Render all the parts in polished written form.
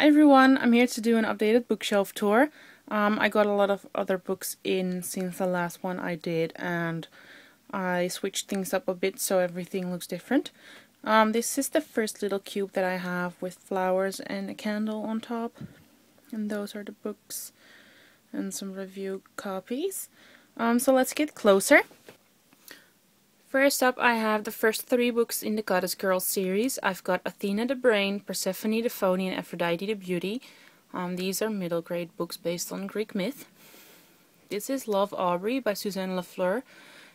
Hi everyone, I'm here to do an updated bookshelf tour. I got a lot of other books in since the last one I did, and I switched things up a bit so everything looks different. This is the first little cube that I have with flowers and a candle on top, and those are the books and some review copies. So let's get closer. First up, I have the first 3 books in the Goddess Girls series. I've got Athena the Brain, Persephone the Phony, and Aphrodite the Beauty. These are middle grade books based on Greek myth. This is Love Aubrey by Suzanne Lafleur,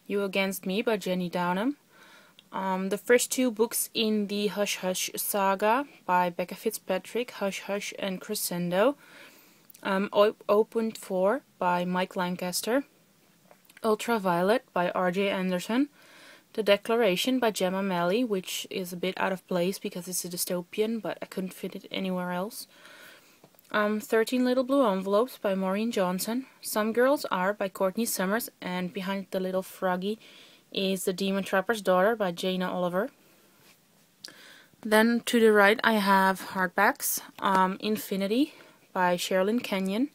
You Against Me by Jenny Downham. The first 2 books in the Hush Hush saga by Becca Fitzpatrick, Hush Hush and Crescendo. Opened For by Mike Lancaster. Ultraviolet by R.J. Anderson. The Declaration by Gemma Malley, which is a bit out of place because it's a dystopian, but I couldn't fit it anywhere else. 13 Little Blue Envelopes by Maureen Johnson. Some Girls Are by Courtney Summers, and Behind the Little Froggy is The Demon Trapper's Daughter by Jana Oliver. Then to the right I have hardbacks. Infinity by Sherilyn Kenyon,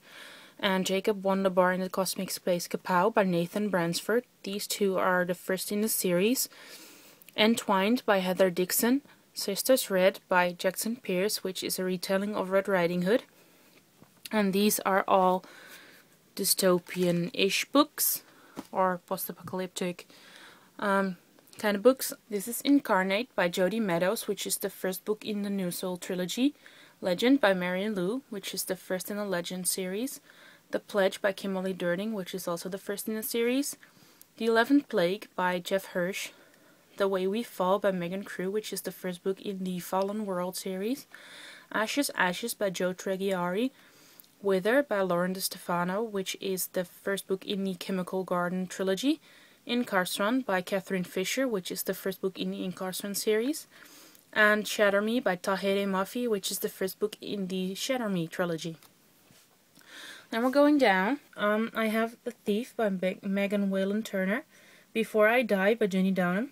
and Jacob Wonderbar in the Cosmic Space Kapow by Nathan Bransford. These 2 are the first in the series. Entwined by Heather Dixon. Sisters Red by Jackson Pierce, which is a retelling of Red Riding Hood. And these are all dystopian-ish books, or post-apocalyptic kind of books. This is Incarnate by Jodi Meadows, which is the first book in the New Soul trilogy. Legend by Marion Liu, which is the first in the Legend series. The Pledge by Kimberly Durning, which is also the first in the series. The 11th Plague by Jeff Hirsch. The Way We Fall by Megan Crew, which is the first book in the Fallen World series. Ashes, Ashes by Joe Treggiari. Wither by Lauren DeStefano, which is the first book in the Chemical Garden trilogy. Incarceron by Catherine Fisher, which is the first book in the Incarceron series. And Shatter Me by Tahereh Mafi, which is the first book in the Shatter Me trilogy. Then we're going down. I have The Thief by Megan Whalen Turner. Before I Die by Jenny Downham.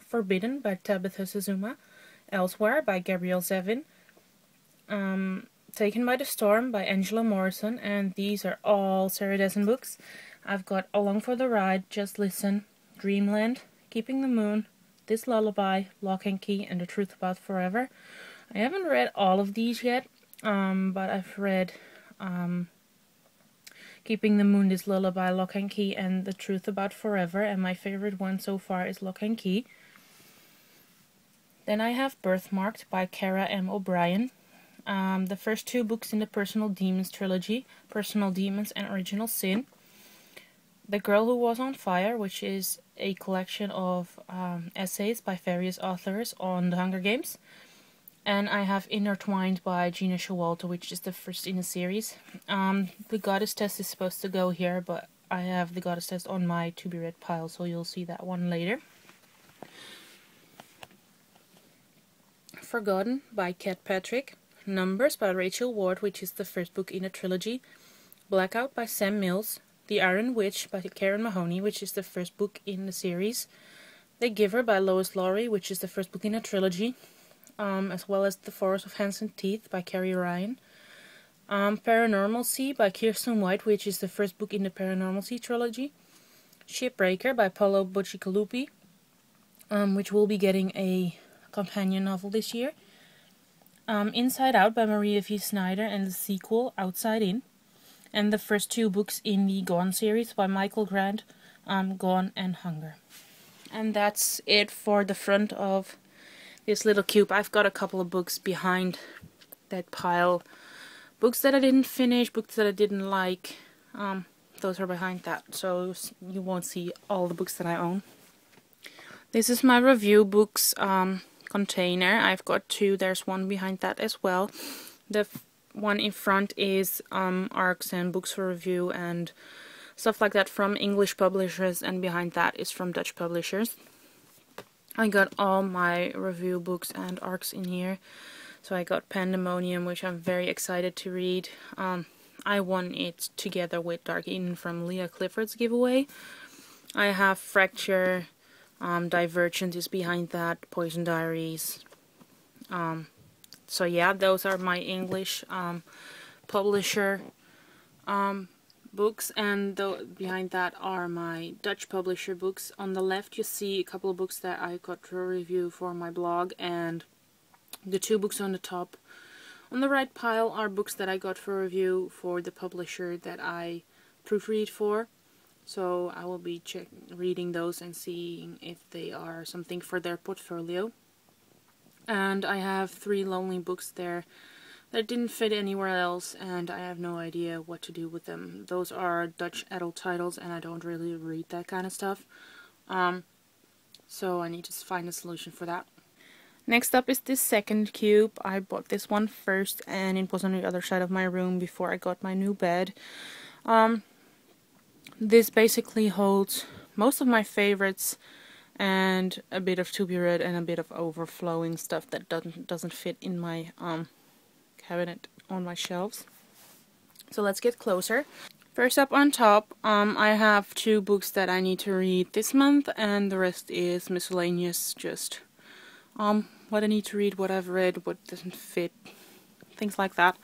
Forbidden by Tabitha Suzuma. Elsewhere by Gabrielle Zevin. Taken by the Storm by Angela Morrison, and these are all Sarah Dessen books. I've got Along for the Ride, Just Listen, Dreamland, Keeping the Moon, This Lullaby, Lock and Key, and The Truth About Forever. I haven't read all of these yet, but I've read Keeping the Moon, This Lullaby, Lock and Key, and The Truth About Forever, and my favorite one so far is Lock and Key. Then I have Birthmarked by Cara M. O'Brien. The first 2 books in the Personal Demons trilogy, Personal Demons and Original Sin. The Girl Who Was on Fire, which is a collection of essays by various authors on the Hunger Games. And I have Intertwined by Gina Showalter, which is the first in the series. The Goddess Test is supposed to go here, but I have the Goddess Test on my to-be-read pile, so you'll see that one later. Forgotten by Kat Patrick. Numbers by Rachel Ward, which is the first book in a trilogy. Blackout by Sam Mills. The Iron Witch by Karen Mahoney, which is the first book in the series. The Giver by Lois Lowry, which is the first book in a trilogy. As well as The Forest of Hands and Teeth by Carrie Ryan. Paranormalcy by Kirsten White, which is the first book in the Paranormalcy trilogy. Shipbreaker by Paolo Bacigalupi, which will be getting a companion novel this year. Inside Out by Maria V. Snyder, and the sequel Outside In. And the first 2 books in the Gone series by Michael Grant, Gone and Hunger. And that's it for the front of this little cube. I've got a couple of books behind that pile. Books that I didn't finish, books that I didn't like. Those are behind that, so you won't see all the books that I own. This is my review books container. I've got 2. There's one behind that as well. The one in front is ARCs and books for review and stuff like that from English publishers, and behind that is from Dutch publishers. I got all my review books and ARCs in here. So I got Pandemonium, which I'm very excited to read. I won it together with Dark Eden from Leah Clifford's giveaway. I have Fracture, Divergent is behind that, Poison Diaries, So yeah, those are my English publisher books, and behind that are my Dutch publisher books. On the left you see a couple of books that I got to review for my blog, and the two books on the top on the right pile are books that I got for review for the publisher that I proofread for. So I will be reading those and seeing if they are something for their portfolio. And I have 3 lonely books there that didn't fit anywhere else, and I have no idea what to do with them. Those are Dutch adult titles, and I don't really read that kind of stuff. So I need to find a solution for that. Next up is this second cube. I bought this one first, and it was on the other side of my room before I got my new bed. This basically holds most of my favorites and a bit of to be read and a bit of overflowing stuff that doesn't fit in my cabinet on my shelves. So let's get closer. First up on top, I have 2 books that I need to read this month, and the rest is miscellaneous, just what I need to read, what I've read, what doesn't fit, things like that.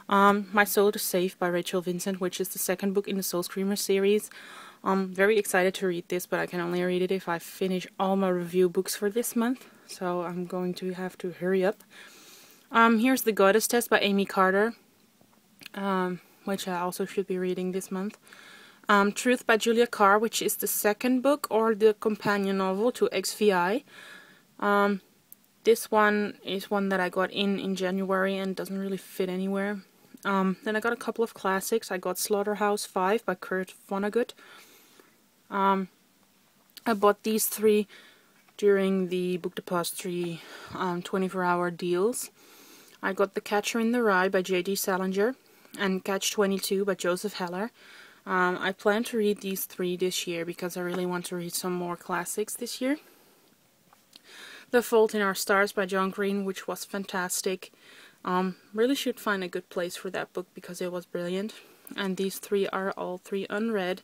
My Soul is Safe by Rachel Vincent, which is the second book in the Soul Screamer series. I'm very excited to read this, but I can only read it if I finish all my review books for this month, so I'm going to have to hurry up. Here's The Goddess Test by Amy Carter, which I also should be reading this month. Truth by Julia Carr, which is the second book or the companion novel to XVI. This one is one that I got in January and doesn't really fit anywhere. Then I got a couple of classics. I got Slaughterhouse 5 by Kurt Vonnegut. I bought these 3 during the Book Depository 24-hour deals. I got The Catcher in the Rye by J.D. Salinger and Catch-22 by Joseph Heller. I plan to read these 3 this year because I really want to read some more classics this year. The Fault in Our Stars by John Green, which was fantastic. Really should find a good place for that book because it was brilliant. And these 3 are all 3 unread.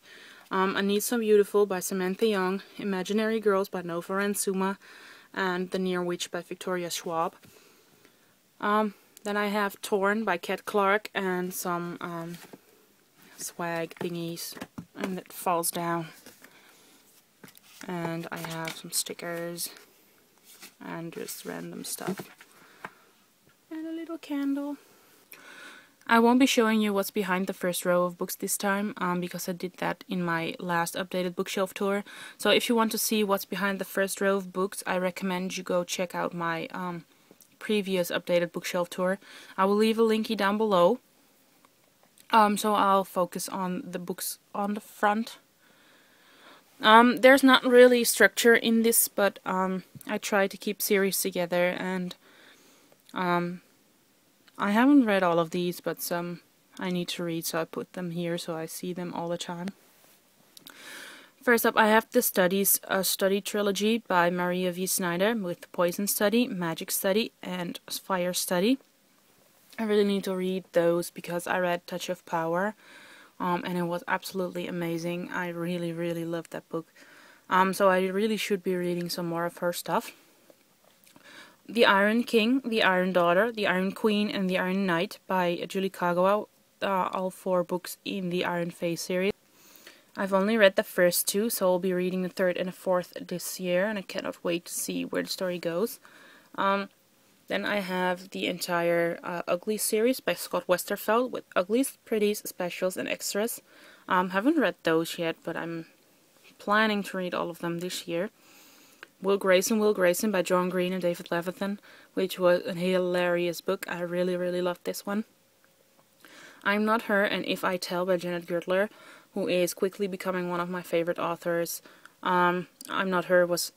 I Need So Beautiful by Samantha Young, Imaginary Girls by Nova Ransuma, and The Near Witch by Victoria Schwab. Then I have Torn by Kat Clark and some swag thingies, and it falls down. And I have some stickers and just random stuff. And a little candle. I won't be showing you what's behind the first row of books this time, because I did that in my last updated bookshelf tour. So if you want to see what's behind the first row of books, I recommend you go check out my previous updated bookshelf tour. I will leave a linky down below. So I'll focus on the books on the front. There's not really structure in this, but I try to keep series together, and I haven't read all of these, but some I need to read, so I put them here so I see them all the time. First up, I have The Studies, a study trilogy by Maria V. Snyder with Poison Study, Magic Study, and Fire Study. I really need to read those because I read Touch of Power, and it was absolutely amazing. I really, really loved that book. So I really should be reading some more of her stuff. The Iron King, The Iron Daughter, The Iron Queen, and The Iron Knight by Julie Kagawa, all 4 books in the Iron Fae series. I've only read the first 2, so I'll be reading the 3rd and the 4th this year, and I cannot wait to see where the story goes. Then I have the entire Ugly series by Scott Westerfeld with Uglies, Pretties, Specials, and Extras. Haven't read those yet, but I'm planning to read all of them this year. Will Grayson by John Green and David Levithan, which was a hilarious book. I really, really loved this one. I'm Not Her and If I Tell by Janet Girdler, who is quickly becoming one of my favorite authors. I'm Not Her was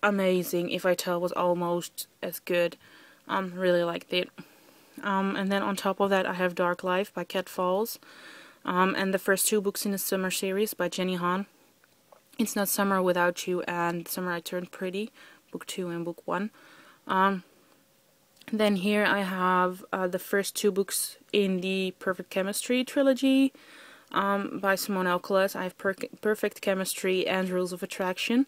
amazing. If I Tell was almost as good. Really liked it. And then on top of that I have Dark Life by Kat Falls, and the first 2 books in the Summer series by Jenny Han. It's Not Summer Without You and Summer I Turned Pretty, book 2 and book 1. Then here I have the first 2 books in the Perfect Chemistry trilogy by Simone Elcolas. I have Perfect Chemistry and Rules of Attraction.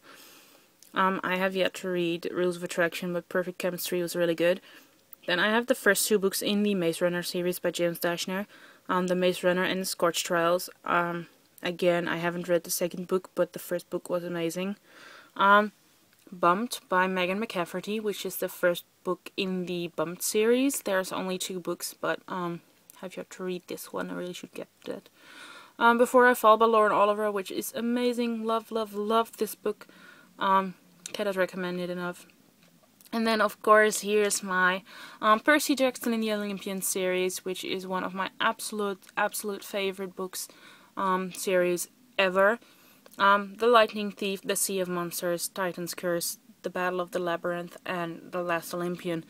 I have yet to read Rules of Attraction, but Perfect Chemistry was really good. Then I have the first 2 books in the Maze Runner series by James Dashner, The Maze Runner and the Scorch Trials. Again, I haven't read the second book, but the first book was amazing. Bumped by Megan McCafferty, which is the first book in the Bumped series. There's only 2 books, but have you to read this one. I really should get that. Before I Fall by Lauren Oliver, which is amazing. Love this book. Cannot recommend it enough. And then, of course, here's my Percy Jackson and the Olympians series, which is one of my absolute favorite books series ever. The Lightning Thief, The Sea of Monsters, Titan's Curse, The Battle of the Labyrinth, and The Last Olympian.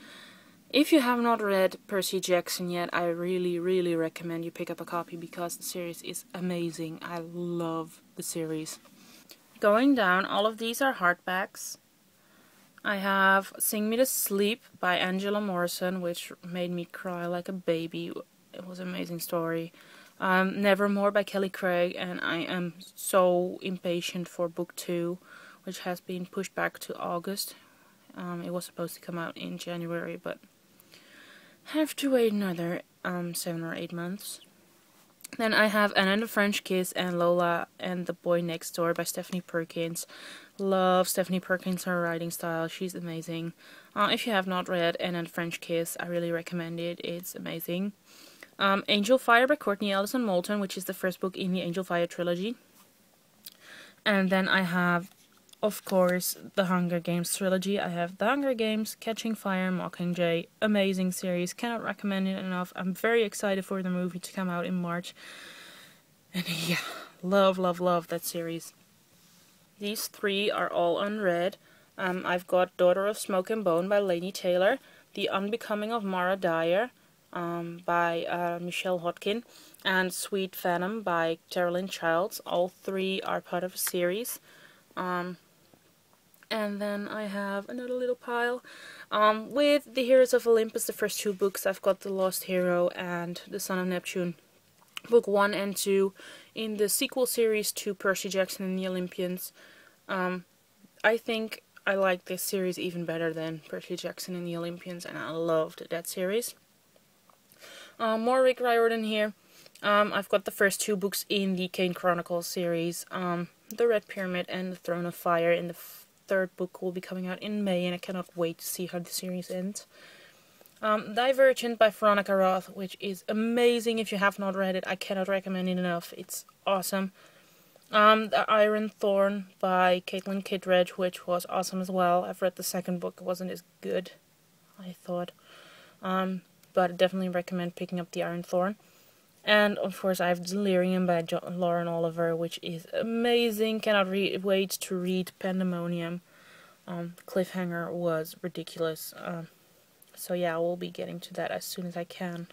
If you have not read Percy Jackson yet, I really recommend you pick up a copy because the series is amazing. I love the series. Going down, all of these are hardbacks. I have Sing Me to Sleep by Angela Morrison, which made me cry like a baby. It was an amazing story. Nevermore by Kelly Craig, and I am so impatient for book 2, which has been pushed back to August. It was supposed to come out in January, but have to wait another 7 or 8 months. Then I have Anna and the French Kiss and Lola and the Boy Next Door by Stephanie Perkins. Love Stephanie Perkins, her writing style. She's amazing. If you have not read Anna and the French Kiss, I really recommend it. It's amazing. Angel Fire by Courtney Allison Moulton, which is the first book in the Angel Fire trilogy. And then I have, of course, the Hunger Games trilogy. I have The Hunger Games, Catching Fire, Mockingjay. Amazing series. Cannot recommend it enough. I'm very excited for the movie to come out in March. And yeah, love that series. These 3 are all unread. I've got Daughter of Smoke and Bone by Laini Taylor, The Unbecoming of Mara Dyer by Michelle Hodkin, and Sweet Phantom by Teralyn Childs. All 3 are part of a series. And then I have another little pile with The Heroes of Olympus, the first 2 books. I've got The Lost Hero and The Son of Neptune, book 1 and 2, in the sequel series to Percy Jackson and the Olympians. I think I like this series even better than Percy Jackson and the Olympians, and I loved that series. More Rick Riordan here. I've got the first 2 books in the Kane Chronicles series, The Red Pyramid and The Throne of Fire, and the 3rd book will be coming out in May, and I cannot wait to see how the series ends. Divergent by Veronica Roth, which is amazing. If you have not read it, I cannot recommend it enough. It's awesome. The Iron Thorn by Caitlin Kittredge, which was awesome as well. I've read the 2nd book. It wasn't as good, I thought. But I definitely recommend picking up The Iron Thorn. And, of course, I have Delirium by Lauren Oliver, which is amazing. Cannot wait to read Pandemonium. Cliffhanger was ridiculous. So yeah, I will be getting to that as soon as I can.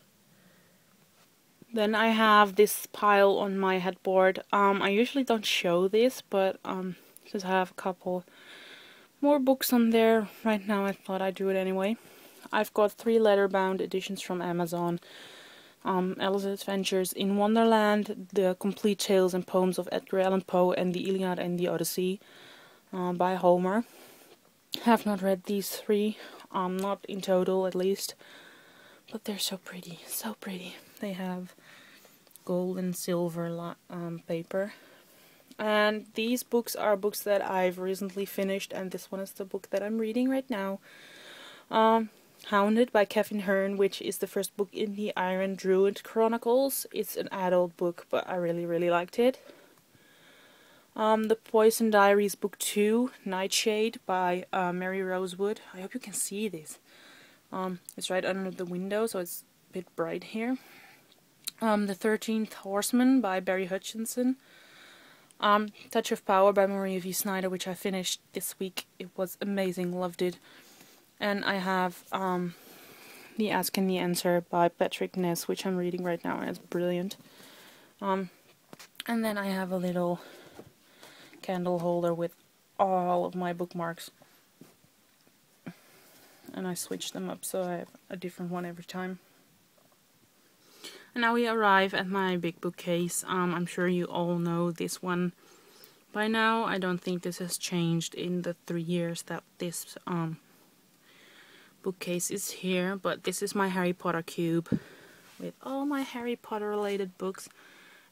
Then I have this pile on my headboard. I usually don't show this, but since I have a couple more books on there right now, I thought I'd do it anyway. I've got 3 letterbound editions from Amazon. Alice's Adventures in Wonderland, The Complete Tales and Poems of Edgar Allan Poe, and The Iliad and the Odyssey by Homer. Have not read these 3, not in total at least, but they're so pretty, so pretty. They have gold and silver paper. And these books are books that I've recently finished, and this one is the book that I'm reading right now. Hounded by Kevin Hearn, which is the first book in the Iron Druid Chronicles. It's an adult book, but I really liked it. The Poison Diaries Book 2, Nightshade by Mary Rosewood. I hope you can see this. It's right under the window, so it's a bit bright here. The 13th Horseman by Barry Hutchinson. Touch of Power by Maria V. Snyder, which I finished this week. It was amazing, loved it. And I have The Ask and the Answer by Patrick Ness, which I'm reading right now, and it's brilliant. And then I have a little candle holder with all of my bookmarks. And I switch them up so I have a different one every time. And now we arrive at my big bookcase. I'm sure you all know this one by now. I don't think this has changed in the 3 years that this bookcase is here, but this is my Harry Potter cube with all my Harry Potter related books,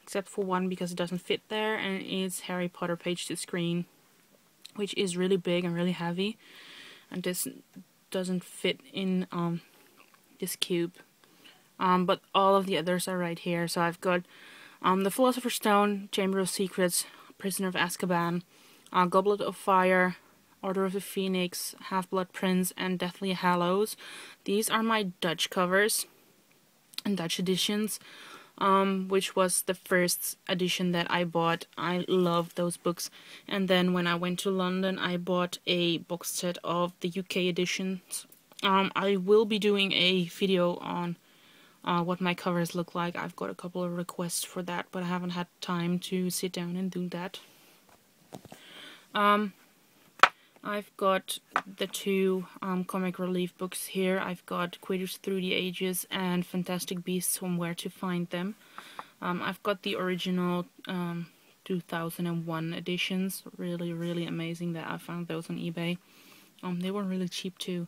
except for one because it doesn't fit there, and it's Harry Potter Page to Screen, which is really big and really heavy, and this doesn't fit in this cube. But all of the others are right here. So I've got The Philosopher's Stone, Chamber of Secrets, Prisoner of Azkaban, Goblet of Fire, Order of the Phoenix, Half-Blood Prince, and Deathly Hallows. These are my Dutch covers and Dutch editions, which was the first edition that I bought. I loved those books. And then when I went to London, I bought a box set of the UK editions. I will be doing a video on what my covers look like. I've got a couple of requests for that, but I haven't had time to sit down and do that. I've got the two comic relief books here. I've got Quidditch Through the Ages and Fantastic Beasts from Where to Find Them. I've got the original 2001 editions. Really amazing that I found those on eBay. They were really cheap too.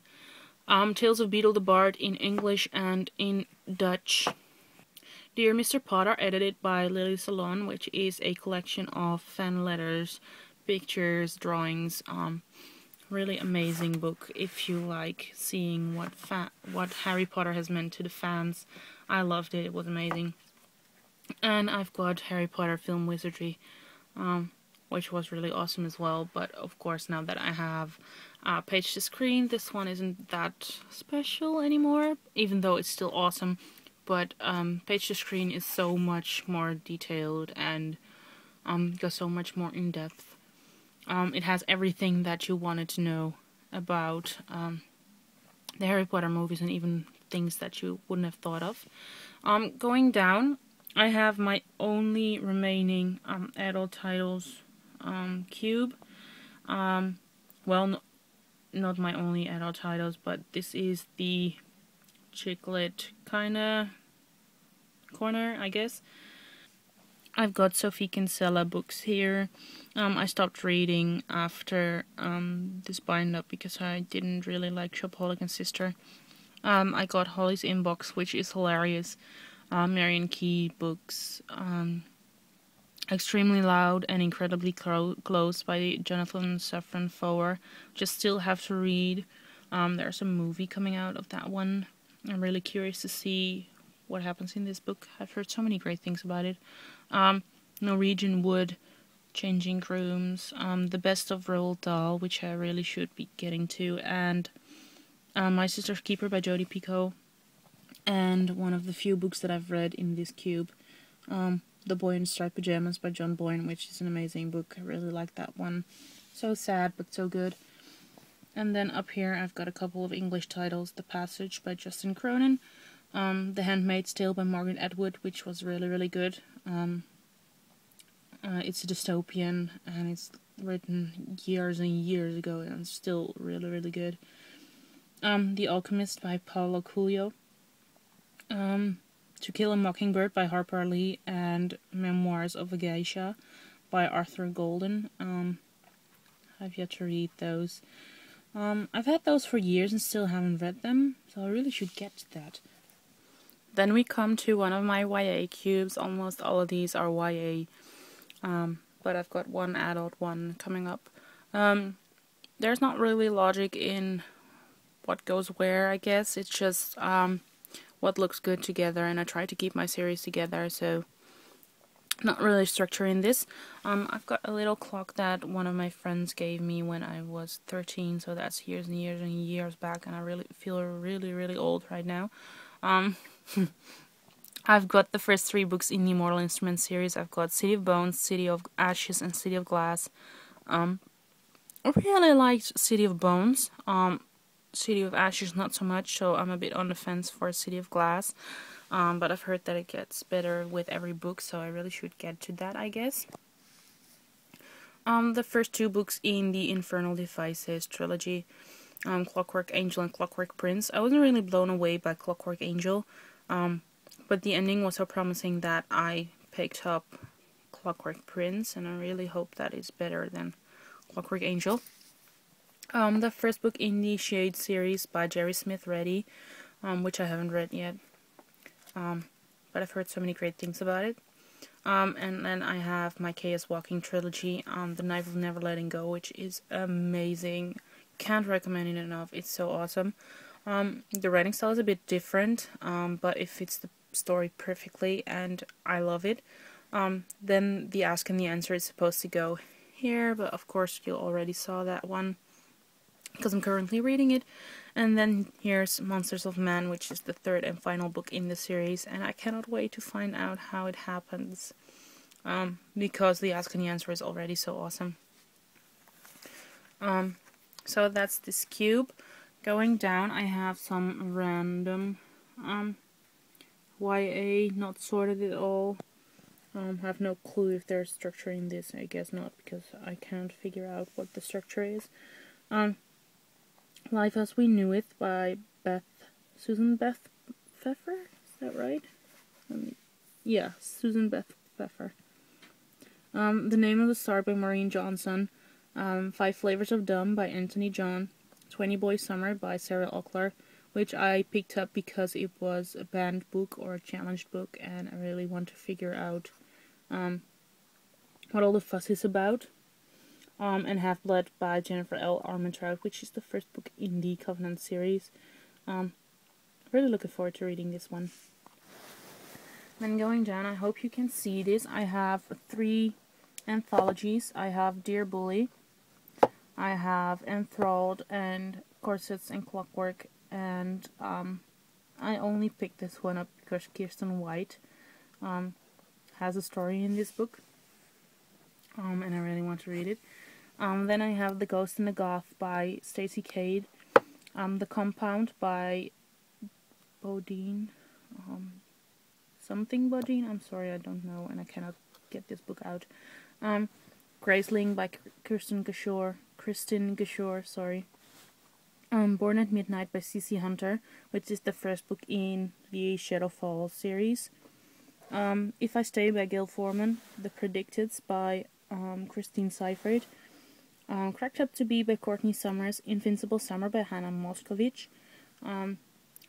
Tales of Beedle the Bard in English and in Dutch. Dear Mr. Potter, edited by Lily Salon, which is a collection of fan letters, pictures, drawings. Really amazing book if you like seeing what Harry Potter has meant to the fans. I loved it. It was amazing. And I've got Harry Potter Film Wizardry, which was really awesome as well. But of course, now that I have Page to Screen, this one isn't that special anymore, even though it's still awesome. But Page to Screen is so much more detailed and goes so much more in depth. It has everything that you wanted to know about the Harry Potter movies, and even things that you wouldn't have thought of. Going down, I have my only remaining adult titles cube. Well, not my only adult titles, but this is the chick lit kinda corner, I guess. I've got Sophie Kinsella books here. I stopped reading after this bind-up because I didn't really like Shopaholic and Sister. I got Holly's Inbox, which is hilarious. Marian Key books. Extremely Loud and Incredibly Close by Jonathan Safran Foer. Just still have to read. There's a movie coming out of that one. I'm really curious to see what happens in this book. I've heard so many great things about it. Norwegian Wood, Changing Rooms, The Best of Roald Dahl, which I really should be getting to, and My Sister's Keeper by Jodi Picoult, and one of the few books that I've read in this cube, The Boy in Striped Pajamas by John Boyne, which is an amazing book. I really like that one. So sad, but so good. And then up here I've got a couple of English titles. The Passage by Justin Cronin, The Handmaid's Tale by Margaret Atwood, which was really good. It's a dystopian, and it's written years and years ago, and it's still really good. The Alchemist by Paulo Coelho. To Kill a Mockingbird by Harper Lee, and Memoirs of a Geisha by Arthur Golden. I've yet to read those. I've had those for years and still haven't read them, so I really should get to that. Then we come to one of my YA cubes. Almost all of these are YA, but I've got one adult one coming up. There's not really logic in what goes where, I guess. It's just what looks good together, and I try to keep my series together, so not really structuring this. I've got a little clock that one of my friends gave me when I was 13, so that's years and years and years back, and I really feel really old right now. I've got the first 3 books in the Mortal Instruments series. I've got City of Bones, City of Ashes, and City of Glass. I really liked City of Bones. City of Ashes not so much, so I'm a bit on the fence for City of Glass. But I've heard that it gets better with every book, so I really should get to that, I guess. The first 2 books in the Infernal Devices trilogy, Clockwork Angel and Clockwork Prince. I wasn't really blown away by Clockwork Angel, but the ending was so promising that I picked up Clockwork Prince, and I really hope that it's better than Clockwork Angel. The first book in the Shade series by Jerry Smith Reddy, which I haven't read yet, but I've heard so many great things about it. And then I have my Chaos Walking trilogy, The Knife of Never Letting Go, which is amazing. Can't recommend it enough. It's so awesome. The writing style is a bit different, but it fits the story perfectly, and I love it. Then the Ask and the Answer is supposed to go here, but of course you already saw that one because I'm currently reading it. And then here's Monsters of Man, which is the third and final book in the series, and I cannot wait to find out how it happens, because the Ask and the Answer is already so awesome. So that's this cube. Going down, I have some random YA, not sorted at all. Have no clue if they're structuring this. I guess not, because I can't figure out what the structure is. Life as We Knew It by Susan Beth Pfeffer. Is that right? Yeah, Susan Beth Pfeffer. The Name of the Star by Maureen Johnson. 5 Flavors of Dumb by Anthony John. 20 Boy Summer by Sarah Ockler, which I picked up because it was a banned book or a challenged book, and I really want to figure out what all the fuss is about. And Half-Blood by Jennifer L. Armentrout, which is the first book in the Covenant series. Really looking forward to reading this one. Then going down, I hope you can see this. I have 3 anthologies. I have Dear Bully, I have Enthralled, and Corsets and Clockwork, and I only picked this one up because Kirsten White has a story in this book, and I really want to read it. Then I have The Ghost and the Goth by Stacey Cade, The Compound by Bodine, something Bodine, I'm sorry, I don't know, and I cannot get this book out. Graceling by Kristen Gashore, sorry. Born at Midnight by C.C. Hunter, which is the first book in the Shadowfall series. If I Stay by Gail Forman, The Predicteds by Christine Seifert, Cracked Up to Be by Courtney Summers, Invincible Summer by Hannah Moscovich,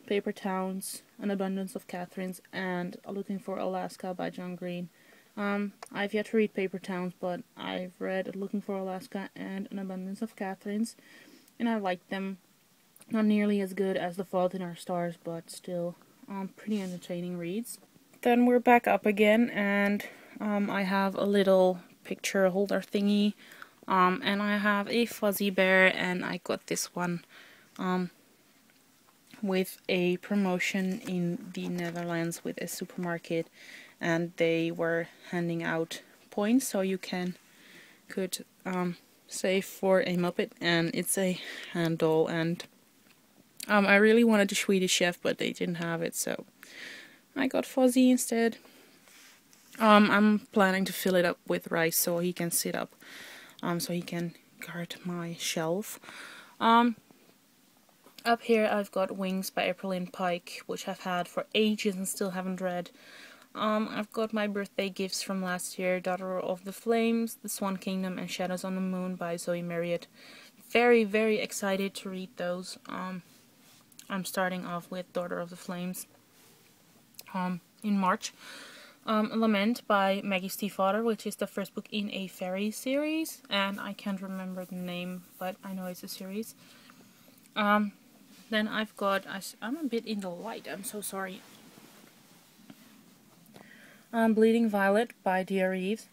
Paper Towns, An Abundance of Catherines, and Looking for Alaska by John Green. I've yet to read Paper Towns, but I've read Looking for Alaska and An Abundance of Catherines, and I like them. Not nearly as good as The Fault in Our Stars, but still pretty entertaining reads. Then we're back up again, and I have a little picture holder thingy, and I have a fuzzy bear, and I got this one with a promotion in the Netherlands with a supermarket, and they were handing out points so you could save for a Muppet, and it's a hand doll, and I really wanted the Swedish Chef, but they didn't have it, so I got Fuzzy instead. I'm planning to fill it up with rice so he can sit up, so he can guard my shelf. Up here I've got Wings by Aprilyn Pike, which I've had for ages and still haven't read. I've got my birthday gifts from last year, Daughter of the Flames, The Swan Kingdom, and Shadows on the Moon by Zoe Marriott. Very, very excited to read those. I'm starting off with Daughter of the Flames in March. Lament by Maggie Stiefvater, which is the first book in a fairy series, and I can't remember the name, but I know it's a series. Then I've got, I'm a bit in the light, I'm so sorry. Bleeding Violet by Dia Reeves.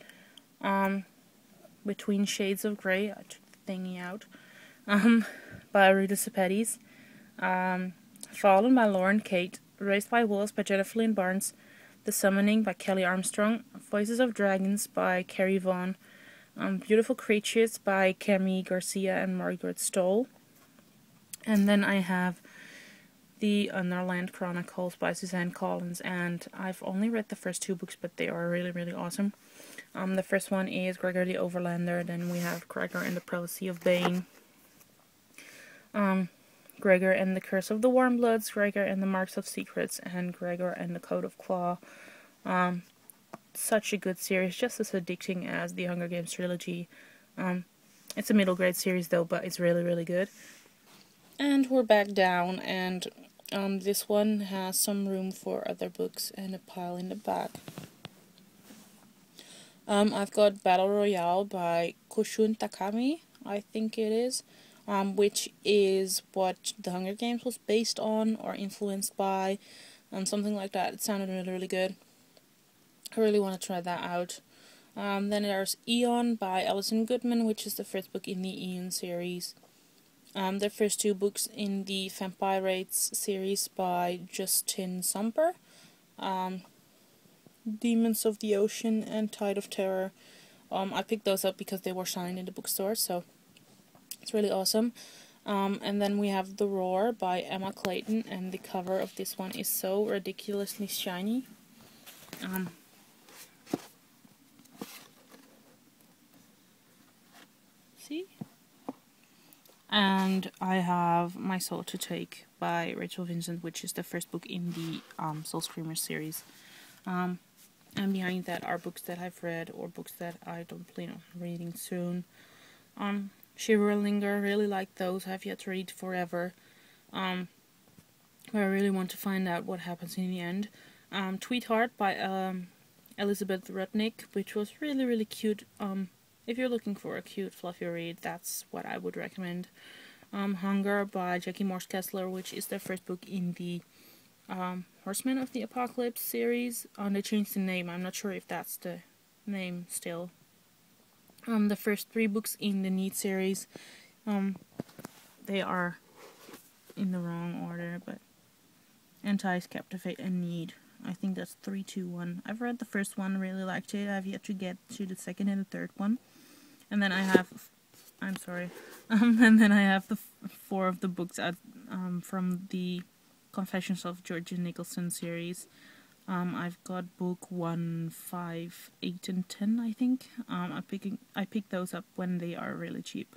Between Shades of Grey, I took the thingy out, by Rita Sepetys. Fallen by Lauren Kate. Raised by Wolves by Jennifer Lynn Barnes. The Summoning by Kelly Armstrong. Voices of Dragons by Carrie Vaughn. Beautiful Creatures by Cami Garcia and Margaret Stoll. And then I have The Underland Chronicles by Suzanne Collins, and I've only read the first 2 books, but they are really, really awesome. The first one is Gregor the Overlander, then we have Gregor and the Prelacy of Bane. Gregor and the Curse of the Warmbloods, Gregor and the Marks of Secrets, and Gregor and the Code of Claw. Such a good series, just as addicting as the Hunger Games trilogy. It's a middle grade series though, but it's really, really good. And we're back down, and this one has some room for other books and a pile in the back. I've got Battle Royale by Koshun Takami, I think it is, which is what The Hunger Games was based on or influenced by, something like that. It sounded really, really good. I really want to try that out. Then there's Eon by Alison Goodman, which is the first book in the Eon series. The first two books in the Vampirates series by Justin Sumper. Demons of the Ocean and Tide of Terror. I picked those up because they were signed in the bookstore, so it's really awesome. And then we have The Roar by Emma Clayton, and the cover of this one is so ridiculously shiny. See? And I have My Soul to Take by Rachel Vincent, which is the first book in the Soul Screamer series. And behind that are books that I've read or books that I don't plan on reading soon. Shiver and Linger, really like those. I have yet to read Forever. But I really want to find out what happens in the end. Tweetheart by Elizabeth Rudnick, which was really, really cute. If you're looking for a cute, fluffy read, that's what I would recommend. Hunger by Jackie Morse Kessler, which is the first book in the Horsemen of the Apocalypse series. They changed the name. I'm not sure if that's the name still. The first 3 books in the Need series, they are in the wrong order, but Entice, Captivate, and Need. I think that's 3, 2, 1. I've read the first one, really liked it. I've yet to get to the second and the third one. And then I have, and then I have the 4 of the books from the Confessions of Georgia Nicholson series. I've got book 1, 5, 8, and 10, I think. I picked those up when they are really cheap.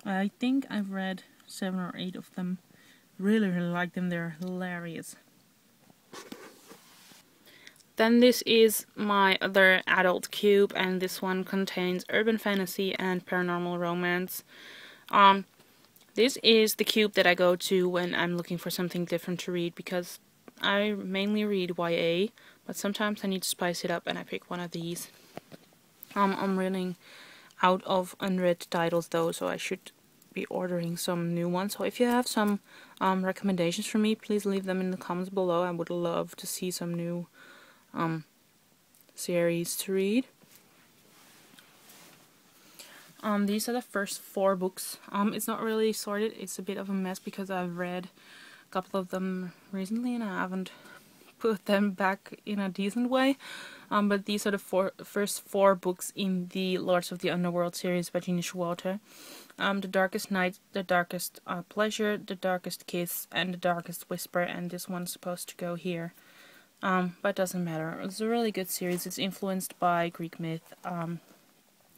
I think I've read 7 or 8 of them. Really, really like them. They're hilarious. Then this is my other adult cube, and this one contains urban fantasy and paranormal romance. This is the cube that I go to when I'm looking for something different to read, because I mainly read YA, but sometimes I need to spice it up and I pick one of these. I'm running out of unread titles though, so I should be ordering some new ones. So if you have some recommendations for me, please leave them in the comments below. I would love to see some new series to read. These are the first 4 books. It's not really sorted. It's a bit of a mess because I've read a couple of them recently and I haven't put them back in a decent way. But these are the first 4 books in the Lords of the Underworld series by Gina Showalter. The Darkest Night, The Darkest Pleasure, The Darkest Kiss, and The Darkest Whisper, and this one's supposed to go here. But it doesn't matter. It's a really good series. It's influenced by Greek myth.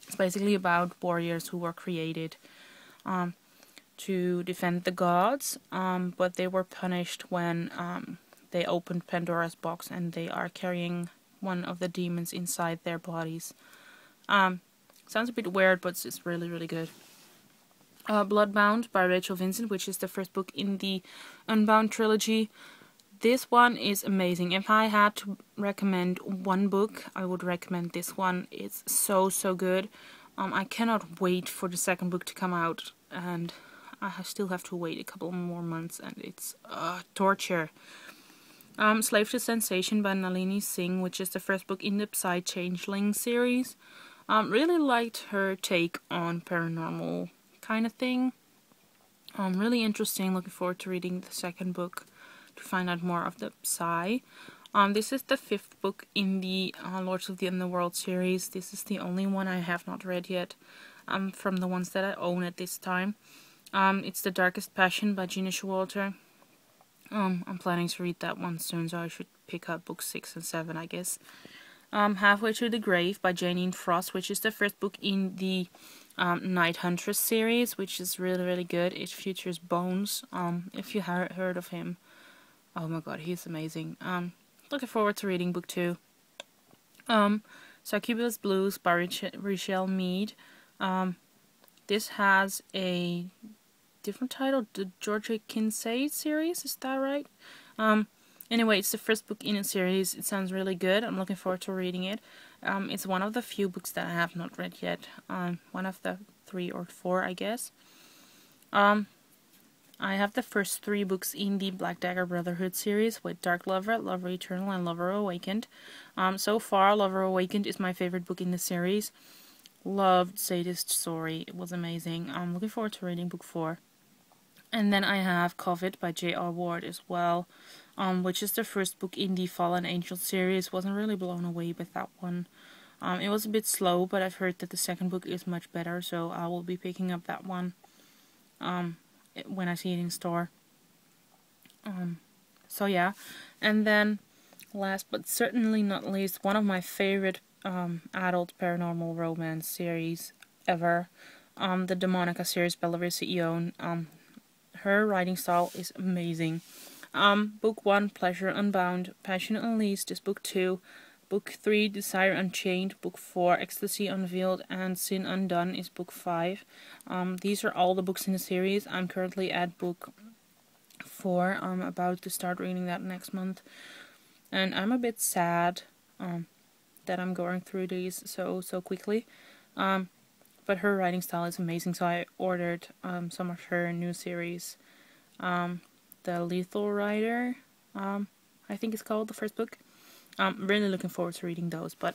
It's basically about warriors who were created to defend the gods, but they were punished when they opened Pandora's box and they are carrying one of the demons inside their bodies. Sounds a bit weird, but it's really, really good. Bloodbound by Rachel Vincent, which is the first book in the Unbound trilogy. This one is amazing. If I had to recommend one book, I would recommend this one. It's so, so good. I cannot wait for the second book to come out, and I still have to wait a couple more months, and it's torture. Slave to Sensation by Nalini Singh, which is the first book in the Psy Changeling series. Really liked her take on paranormal kind of thing. Really interesting. Looking forward to reading the second book to find out more of the Psy. This is the 5th book in the Lords of the Underworld series. This is the only one I have not read yet from the ones that I own at this time. It's The Darkest Passion by Gina Showalter. I'm planning to read that one soon, so I should pick up books 6 and 7, I guess. Halfway to the Grave by Janine Frost, which is the first book in the Night Huntress series, which is really, really good. It features Bones, if you heard of him. Oh my god, he's amazing. Looking forward to reading book 2. Succubus Blues by Richelle Mead. This has a different title, the Georgia Kinsey series, is that right? Anyway, it's the first book in a series. It sounds really good. I'm looking forward to reading it. It's one of the few books that I have not read yet. One of the 3 or 4, I guess. I have the first 3 books in the Black Dagger Brotherhood series with Dark Lover, Lover Eternal, and Lover Awakened. So far, Lover Awakened is my favorite book in the series. Loved Sadist Story. It was amazing. I'm looking forward to reading book 4. And then I have Covet by J.R. Ward as well, which is the first book in the Fallen Angel series. Wasn't really blown away with that one. It was a bit slow, but I've heard that the second book is much better, so I will be picking up that one when I see it in store. So yeah, and then last but certainly not least, one of my favorite adult paranormal romance series ever, the Demonica series by Larissa Ione. Her writing style is amazing. Book 1, Pleasure Unbound, Passion Unleashed is book 2. Book 3, Desire Unchained. Book 4, Ecstasy Unveiled, and Sin Undone is book 5. These are all the books in the series. I'm currently at book 4. I'm about to start reading that next month. And I'm a bit sad that I'm going through these so quickly. But her writing style is amazing, so I ordered some of her new series. The Lethal Rider, I think it's called, the first book. I'm really looking forward to reading those, but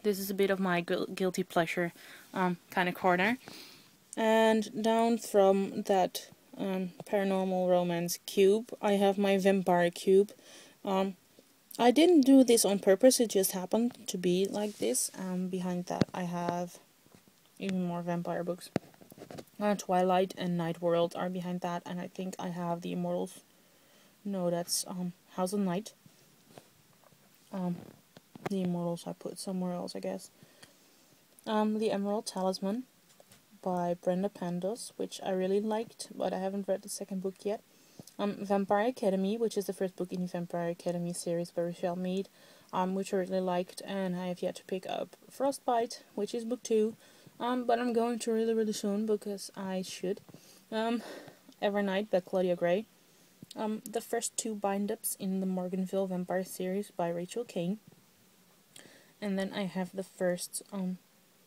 this is a bit of my guilty pleasure kind of corner. And down from that paranormal romance cube, I have my vampire cube. I didn't do this on purpose, it just happened to be like this. Behind that I have even more vampire books. Twilight and Night World are behind that, and I think I have the Immortals. No, that's House of Night. The Immortals I put somewhere else, I guess. The Emerald Talisman by Brenda Pandos, which I really liked, but I haven't read the second book yet. Vampire Academy, which is the first book in the Vampire Academy series by Rochelle Mead, which I really liked, and I have yet to pick up Frostbite, which is book 2. But I'm going to really soon because I should. Evernight by Claudia Gray. The first 2 bind-ups in the Morganville Vampire series by Rachel Kane. And then I have the first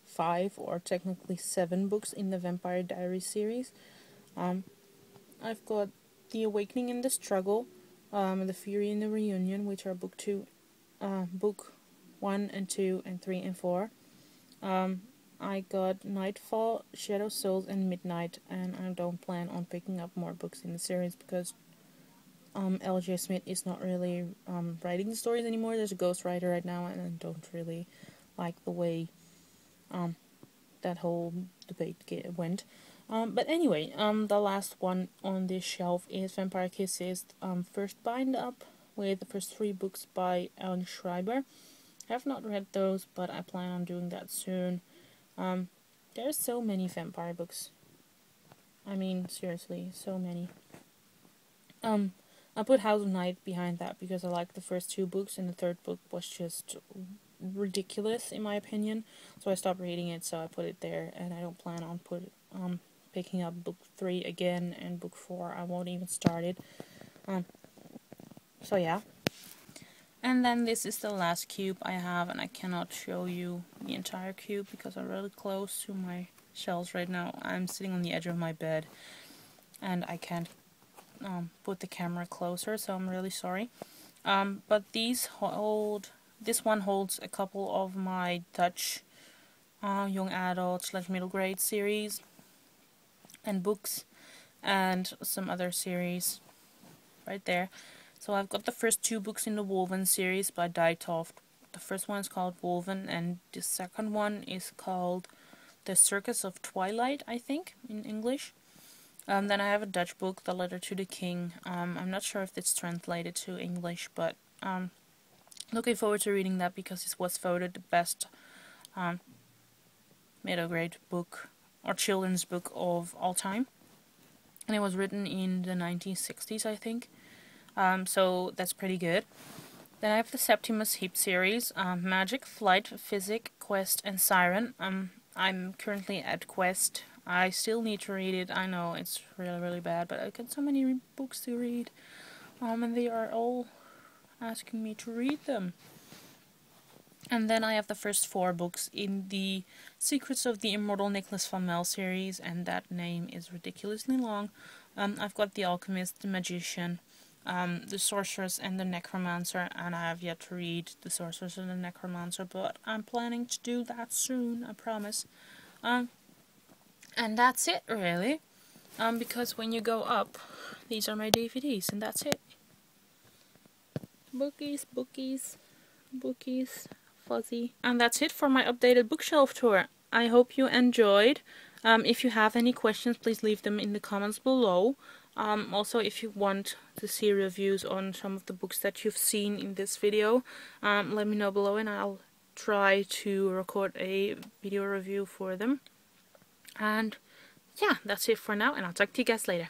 5 or technically 7 books in the Vampire Diaries series. I've got The Awakening and the Struggle, The Fury and the Reunion, which are book 1 and 2 and 3 and 4. I got Nightfall, Shadow Souls, and Midnight, and I don't plan on picking up more books in the series because L.J. Smith is not really writing the stories anymore. There's a ghostwriter right now, and I don't really like the way that whole debate went. But anyway, the last one on this shelf is Vampire Kisses, first bind-up with the first 3 books by Alan Schreiber. I have not read those, but I plan on doing that soon. There's so many vampire books. I mean, seriously, so many. I put House of Night behind that because I liked the first 2 books, and the third book was just ridiculous in my opinion. So I stopped reading it, so I put it there, and I don't plan on picking up book 3 again, and book 4 I won't even start it. So yeah. And then this is the last cube I have, and I cannot show you the entire cube because I'm really close to my shelves right now. I'm sitting on the edge of my bed, and I can't put the camera closer, so I'm really sorry. But this one holds a couple of my Dutch young adult / middle grade series and books, and some other series right there. So I've got the first 2 books in the Woven series by Die Toft. The first one is called Woven, and the second one is called The Circus of Twilight, I think, in English. Then I have a Dutch book, The Letter to the King. I'm not sure if it's translated to English, but looking forward to reading that because it was voted the best middle grade book or children's book of all time. And it was written in the 1960s, I think. So that's pretty good. Then I have the Septimus Heap series, Magic, Flight, Physic, Quest, and Siren. I'm currently at Quest. I still need to read it. I know it's really bad, but I've got so many books to read, and they are all asking me to read them. And then I have the first 4 books in the Secrets of the Immortal Nicholas Flamel series, and that name is ridiculously long. I've got The Alchemist, The Magician, The Sorceress, and The Necromancer, and I have yet to read The Sorceress and The Necromancer, but I'm planning to do that soon, I promise. And that's it, really. Because when you go up, these are my DVDs, and that's it. Bookies, bookies, bookies, fuzzy. And that's it for my updated bookshelf tour. I hope you enjoyed. If you have any questions, please leave them in the comments below. Also, if you want to see reviews on some of the books that you've seen in this video, let me know below and I'll try to record a video review for them. And yeah, that's it for now, and I'll talk to you guys later.